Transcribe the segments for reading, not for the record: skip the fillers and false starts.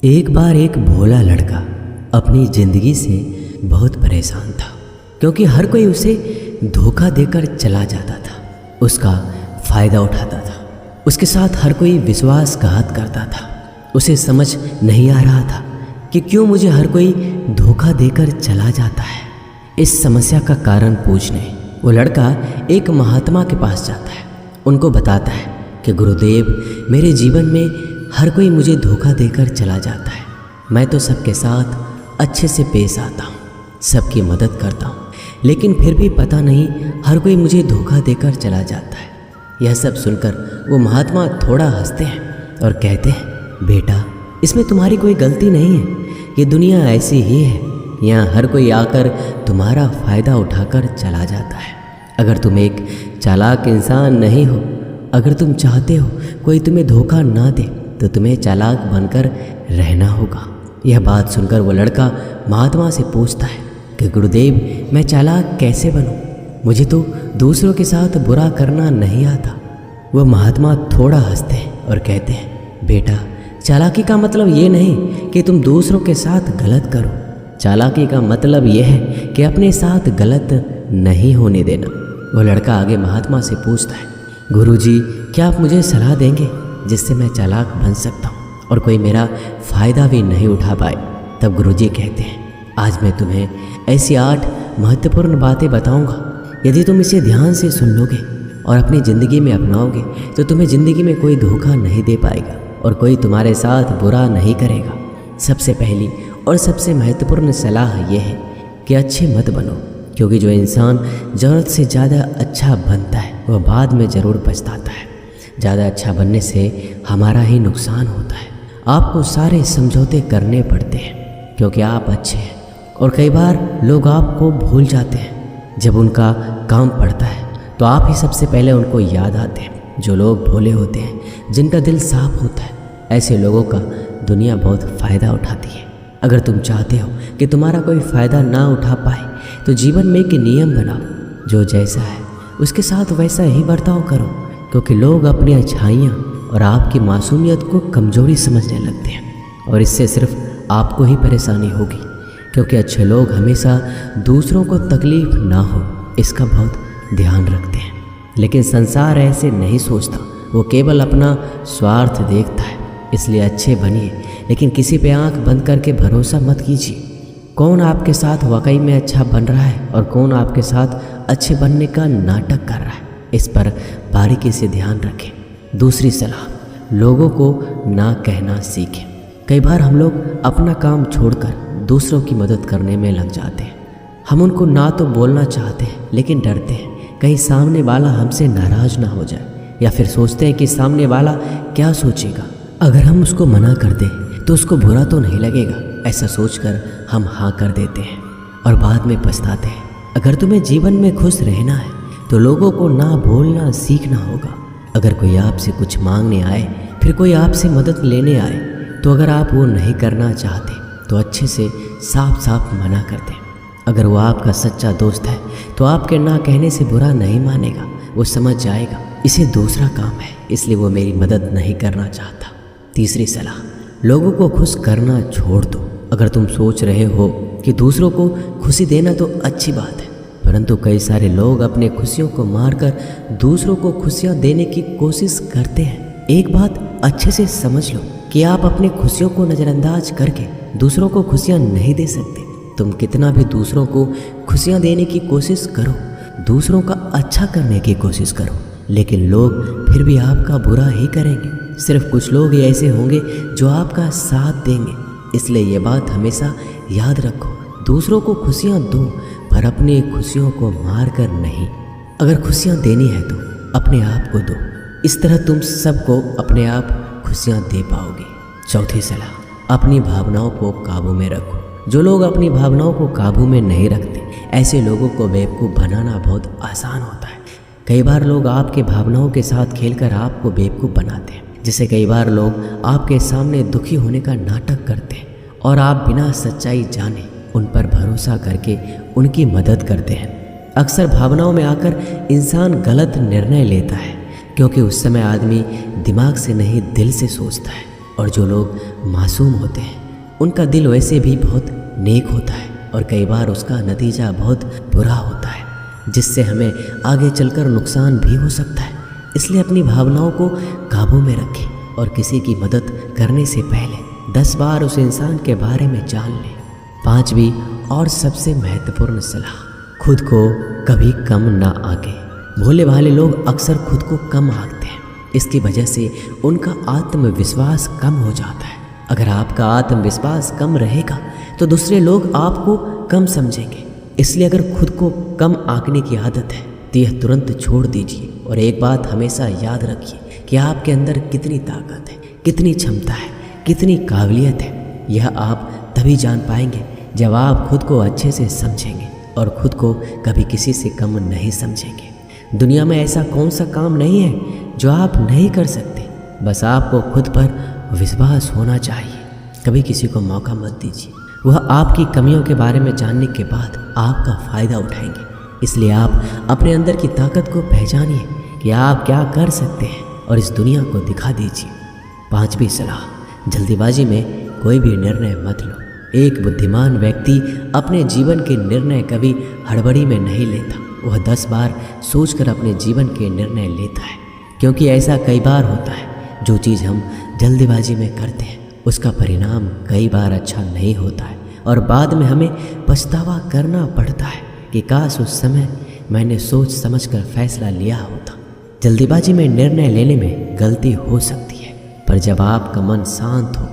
एक बार एक भोला लड़का अपनी ज़िंदगी से बहुत परेशान था, क्योंकि हर कोई उसे धोखा देकर चला जाता था, उसका फ़ायदा उठाता था, उसके साथ हर कोई विश्वासघात करता था। उसे समझ नहीं आ रहा था कि क्यों मुझे हर कोई धोखा देकर चला जाता है। इस समस्या का कारण पूछने वो लड़का एक महात्मा के पास जाता है। उनको बताता है कि गुरुदेव, मेरे जीवन में हर कोई मुझे धोखा देकर चला जाता है। मैं तो सबके साथ अच्छे से पेश आता हूँ, सबकी मदद करता हूँ, लेकिन फिर भी पता नहीं हर कोई मुझे धोखा देकर चला जाता है। यह सब सुनकर वो महात्मा थोड़ा हंसते हैं और कहते हैं, बेटा, इसमें तुम्हारी कोई गलती नहीं है। ये दुनिया ऐसी ही है, यहाँ हर कोई आकर तुम्हारा फ़ायदा उठाकर चला जाता है। अगर तुम एक चालाक इंसान नहीं हो, अगर तुम चाहते हो कोई तुम्हें धोखा ना दे, तो तुम्हें चालाक बनकर रहना होगा। यह बात सुनकर वो लड़का महात्मा से पूछता है कि गुरुदेव, मैं चालाक कैसे बनूं? मुझे तो दूसरों के साथ बुरा करना नहीं आता। वह महात्मा थोड़ा हंसते हैं और कहते हैं, बेटा, चालाकी का मतलब ये नहीं कि तुम दूसरों के साथ गलत करो। चालाकी का मतलब यह है कि अपने साथ गलत नहीं होने देना। वो लड़का आगे महात्मा से पूछता है, गुरुजी, क्या आप मुझे सलाह देंगे जिससे मैं चालाक बन सकता हूँ और कोई मेरा फ़ायदा भी नहीं उठा पाए? तब गुरुजी कहते हैं, आज मैं तुम्हें ऐसी 8 महत्वपूर्ण बातें बताऊँगा। यदि तुम इसे ध्यान से सुन लोगे और अपनी ज़िंदगी में अपनाओगे तो तुम्हें ज़िंदगी में कोई धोखा नहीं दे पाएगा और कोई तुम्हारे साथ बुरा नहीं करेगा। सबसे पहली और सबसे महत्वपूर्ण सलाह यह है कि अच्छे मत बनो, क्योंकि जो इंसान ज़रूरत से ज़्यादा अच्छा बनता है वह बाद में ज़रूर पछताता है। ज़्यादा अच्छा बनने से हमारा ही नुकसान होता है। आपको सारे समझौते करने पड़ते हैं क्योंकि आप अच्छे हैं, और कई बार लोग आपको भूल जाते हैं। जब उनका काम पड़ता है तो आप ही सबसे पहले उनको याद आते हैं। जो लोग भोले होते हैं, जिनका दिल साफ होता है, ऐसे लोगों का दुनिया बहुत फ़ायदा उठाती है। अगर तुम चाहते हो कि तुम्हारा कोई फ़ायदा ना उठा पाए तो जीवन में एक नियम बनाओ, जो जैसा है उसके साथ वैसा ही बर्ताव करो, क्योंकि लोग अपनी अच्छाइयाँ और आपकी मासूमियत को कमज़ोरी समझने लगते हैं, और इससे सिर्फ आपको ही परेशानी होगी, क्योंकि अच्छे लोग हमेशा दूसरों को तकलीफ़ ना हो इसका बहुत ध्यान रखते हैं। लेकिन संसार ऐसे नहीं सोचता, वो केवल अपना स्वार्थ देखता है। इसलिए अच्छे बनिए, लेकिन किसी पे आंख बंद करके भरोसा मत कीजिए। कौन आपके साथ वाकई में अच्छा बन रहा है और कौन आपके साथ अच्छे बनने का नाटक कर रहा है, इस पर बारीकी से ध्यान रखें। दूसरी सलाह, लोगों को ना कहना सीखें। कई बार हम लोग अपना काम छोड़कर दूसरों की मदद करने में लग जाते हैं। हम उनको ना तो बोलना चाहते हैं, लेकिन डरते हैं कहीं सामने वाला हमसे नाराज़ ना हो जाए, या फिर सोचते हैं कि सामने वाला क्या सोचेगा। अगर हम उसको मना कर दें तो उसको बुरा तो नहीं लगेगा, ऐसा सोचकर हम हाँ कर देते हैं और बाद में पछताते हैं। अगर तुम्हें जीवन में खुश रहना है तो लोगों को ना बोलना सीखना होगा। अगर कोई आपसे कुछ मांगने आए, फिर कोई आपसे मदद लेने आए, तो अगर आप वो नहीं करना चाहते तो अच्छे से साफ साफ मना कर दें। अगर वो आपका सच्चा दोस्त है तो आपके ना कहने से बुरा नहीं मानेगा, वो समझ जाएगा इसे दूसरा काम है, इसलिए वो मेरी मदद नहीं करना चाहता। तीसरी सलाह, लोगों को खुश करना छोड़ दो। अगर तुम सोच रहे हो कि दूसरों को खुशी देना तो अच्छी बात है, परंतु कई सारे लोग अपने खुशियों को मारकर दूसरों को खुशियां देने की कोशिश करते हैं। एक बात अच्छे से समझ लो कि आप अपनी खुशियों को नज़रअंदाज करके दूसरों को खुशियां नहीं दे सकते। तुम कितना भी दूसरों को खुशियां देने की कोशिश करो, दूसरों का अच्छा करने की कोशिश करो, लेकिन लोग फिर भी आपका बुरा ही करेंगे। सिर्फ कुछ लोग ही ऐसे होंगे जो आपका साथ देंगे। इसलिए ये बात हमेशा याद रखो, दूसरों को खुशियाँ दो, पर अपनी खुशियों को मार कर नहीं। अगर खुशियाँ देनी है तो अपने आप को दो, इस तरह तुम सबको अपने आप खुशियाँ दे पाओगे। चौथी सलाह, अपनी भावनाओं को काबू में रखो। जो लोग अपनी भावनाओं को काबू में नहीं रखते, ऐसे लोगों को बेवकूफ़ बनाना बहुत आसान होता है। कई बार लोग आपके भावनाओं के साथ खेलकर आपको बेवकूफ़ बनाते हैं, जिससे कई बार लोग आपके सामने दुखी होने का नाटक करते हैं और आप बिना सच्चाई जाने उन पर भरोसा करके उनकी मदद करते हैं। अक्सर भावनाओं में आकर इंसान गलत निर्णय लेता है, क्योंकि उस समय आदमी दिमाग से नहीं दिल से सोचता है। और जो लोग मासूम होते हैं उनका दिल वैसे भी बहुत नेक होता है और कई बार उसका नतीजा बहुत बुरा होता है, जिससे हमें आगे चलकर नुकसान भी हो सकता है। इसलिए अपनी भावनाओं को काबू में रखें और किसी की मदद करने से पहले 10 बार उस इंसान के बारे में जान लें। 5वीं और सबसे महत्वपूर्ण सलाह, खुद को कभी कम ना आंकें। भोले भाले लोग अक्सर खुद को कम आंकते हैं, इसकी वजह से उनका आत्मविश्वास कम हो जाता है। अगर आपका आत्मविश्वास कम रहेगा तो दूसरे लोग आपको कम समझेंगे। इसलिए अगर खुद को कम आंकने की आदत है तो यह तुरंत छोड़ दीजिए और एक बात हमेशा याद रखिए कि आपके अंदर कितनी ताकत है, कितनी क्षमता है, कितनी काबिलियत है। यह आप तभी जान पाएंगे जब आप खुद को अच्छे से समझेंगे और खुद को कभी किसी से कम नहीं समझेंगे। दुनिया में ऐसा कौन सा काम नहीं है जो आप नहीं कर सकते, बस आपको खुद पर विश्वास होना चाहिए। कभी किसी को मौका मत दीजिए, वह आपकी कमियों के बारे में जानने के बाद आपका फ़ायदा उठाएंगे। इसलिए आप अपने अंदर की ताकत को पहचानिए कि आप क्या कर सकते हैं और इस दुनिया को दिखा दीजिए। 5वीं सलाह, जल्दीबाजी में कोई भी निर्णय मत लो। एक बुद्धिमान व्यक्ति अपने जीवन के निर्णय कभी हड़बड़ी में नहीं लेता, वह 10 बार सोचकर अपने जीवन के निर्णय लेता है। क्योंकि ऐसा कई बार होता है, जो चीज़ हम जल्दीबाजी में करते हैं उसका परिणाम कई बार अच्छा नहीं होता है और बाद में हमें पछतावा करना पड़ता है कि काश उस समय मैंने सोच समझकर फैसला लिया होता। जल्दीबाजी में निर्णय लेने में गलती हो सकती है, पर जब आपका मन शांत हो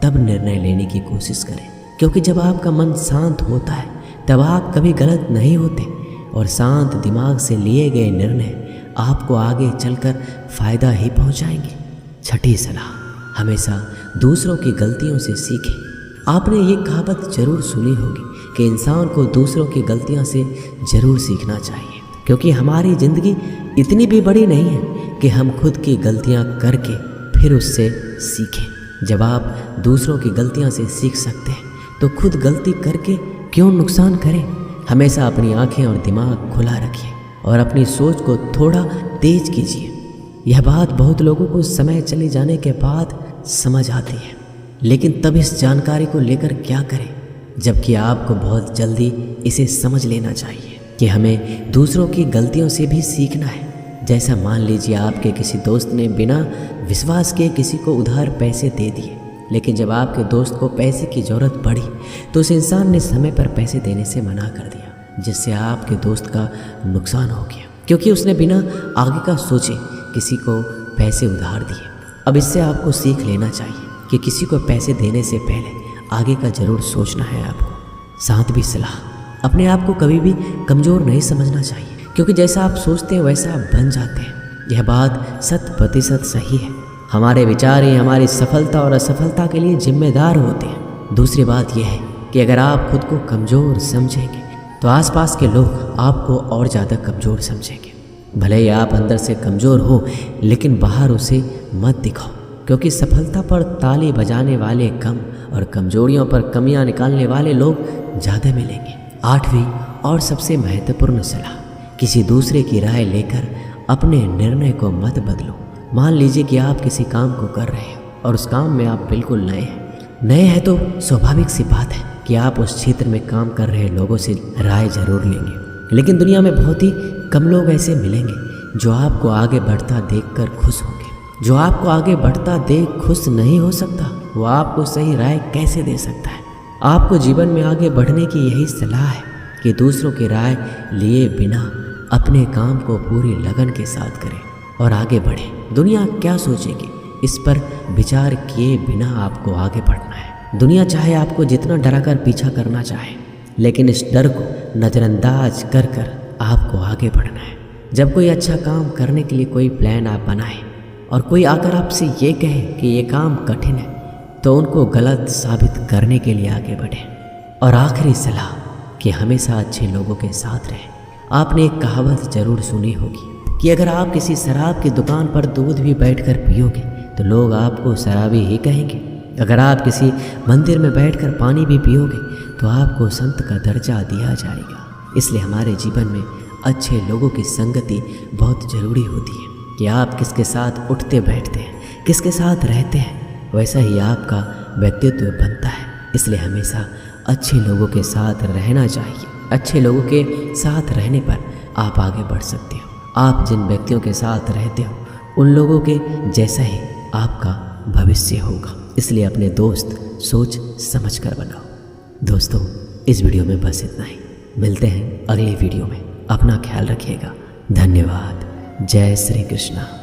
तब निर्णय लेने की कोशिश करें। क्योंकि जब आपका मन शांत होता है तब आप कभी गलत नहीं होते और शांत दिमाग से लिए गए निर्णय आपको आगे चलकर फ़ायदा ही पहुंचाएंगे। 6ठी सलाह, हमेशा दूसरों की गलतियों से सीखें। आपने ये कहावत जरूर सुनी होगी कि इंसान को दूसरों की गलतियों से ज़रूर सीखना चाहिए, क्योंकि हमारी ज़िंदगी इतनी भी बड़ी नहीं है कि हम खुद की गलतियाँ करके फिर उससे सीखें। जब आप दूसरों की गलतियों से सीख सकते हैं तो खुद गलती करके क्यों नुकसान करें। हमेशा अपनी आंखें और दिमाग खुला रखिए और अपनी सोच को थोड़ा तेज कीजिए। यह बात बहुत लोगों को समय चले जाने के बाद समझ आती है, लेकिन तब इस जानकारी को लेकर क्या करें, जबकि आपको बहुत जल्दी इसे समझ लेना चाहिए कि हमें दूसरों की गलतियों से भी सीखना है। जैसा मान लीजिए आपके किसी दोस्त ने बिना विश्वास के किसी को उधार पैसे दे दिए, लेकिन जब आपके दोस्त को पैसे की ज़रूरत पड़ी तो उस इंसान ने समय पर पैसे देने से मना कर दिया, जिससे आपके दोस्त का नुकसान हो गया, क्योंकि उसने बिना आगे का सोचे किसी को पैसे उधार दिए। अब इससे आपको सीख लेना चाहिए कि किसी को पैसे देने से पहले आगे का ज़रूर सोचना है आपको। 7वीं सलाह, अपने आप को कभी भी कमज़ोर नहीं समझना चाहिए, क्योंकि जैसा आप सोचते हैं वैसा आप बन जाते हैं। यह बात 100% सही है। हमारे विचार ही हमारी सफलता और असफलता के लिए जिम्मेदार होते हैं। दूसरी बात यह है कि अगर आप खुद को कमज़ोर समझेंगे तो आसपास के लोग आपको और ज़्यादा कमज़ोर समझेंगे। भले ही आप अंदर से कमज़ोर हो, लेकिन बाहर उसे मत दिखाओ, क्योंकि सफलता पर ताली बजाने वाले कम और कमज़ोरियों पर कमियां निकालने वाले लोग ज़्यादा मिलेंगे। 8वीं और सबसे महत्वपूर्ण सलाह, किसी दूसरे की राय लेकर अपने निर्णय को मत बदलो। मान लीजिए कि आप किसी काम को कर रहे हैं और उस काम में आप बिल्कुल नए हैं तो स्वाभाविक सी बात है कि आप उस क्षेत्र में काम कर रहे लोगों से राय जरूर लेंगे। लेकिन दुनिया में बहुत ही कम लोग ऐसे मिलेंगे जो आपको आगे बढ़ता देखकर खुश होंगे। जो आपको आगे बढ़ता देख खुश नहीं हो सकता, वो आपको सही राय कैसे दे सकता है। आपको जीवन में आगे बढ़ने की यही सलाह है कि दूसरों की राय लिए बिना अपने काम को पूरी लगन के साथ करें और आगे बढ़ें। दुनिया क्या सोचेगी, इस पर विचार किए बिना आपको आगे बढ़ना है। दुनिया चाहे आपको जितना डराकर पीछा करना चाहे, लेकिन इस डर को नज़रअंदाज कर कर आपको आगे बढ़ना है। जब कोई अच्छा काम करने के लिए कोई प्लान आप बनाएं और कोई आकर आपसे ये कहे कि ये काम कठिन है, तो उनको गलत साबित करने के लिए आगे बढ़ें। और आखिरी सलाह कि हमेशा अच्छे लोगों के साथ रहें। आपने एक कहावत ज़रूर सुनी होगी कि अगर आप किसी शराब की दुकान पर दूध भी बैठकर पियोगे तो लोग आपको शराबी ही कहेंगे। अगर आप किसी मंदिर में बैठकर पानी भी पियोगे तो आपको संत का दर्जा दिया जाएगा। इसलिए हमारे जीवन में अच्छे लोगों की संगति बहुत ज़रूरी होती है कि आप किसके साथ उठते बैठते हैं, किसके साथ रहते हैं। वैसा ही आपका व्यक्तित्व बनता है। इसलिए हमेशा अच्छे लोगों के साथ रहना चाहिए। अच्छे लोगों के साथ रहने पर आप आगे बढ़ सकते हो। आप जिन व्यक्तियों के साथ रहते हो उन लोगों के जैसा ही आपका भविष्य होगा। इसलिए अपने दोस्त सोच समझ कर बनाओ। दोस्तों, इस वीडियो में बस इतना ही। मिलते हैं अगले वीडियो में। अपना ख्याल रखिएगा। धन्यवाद। जय श्री कृष्णा।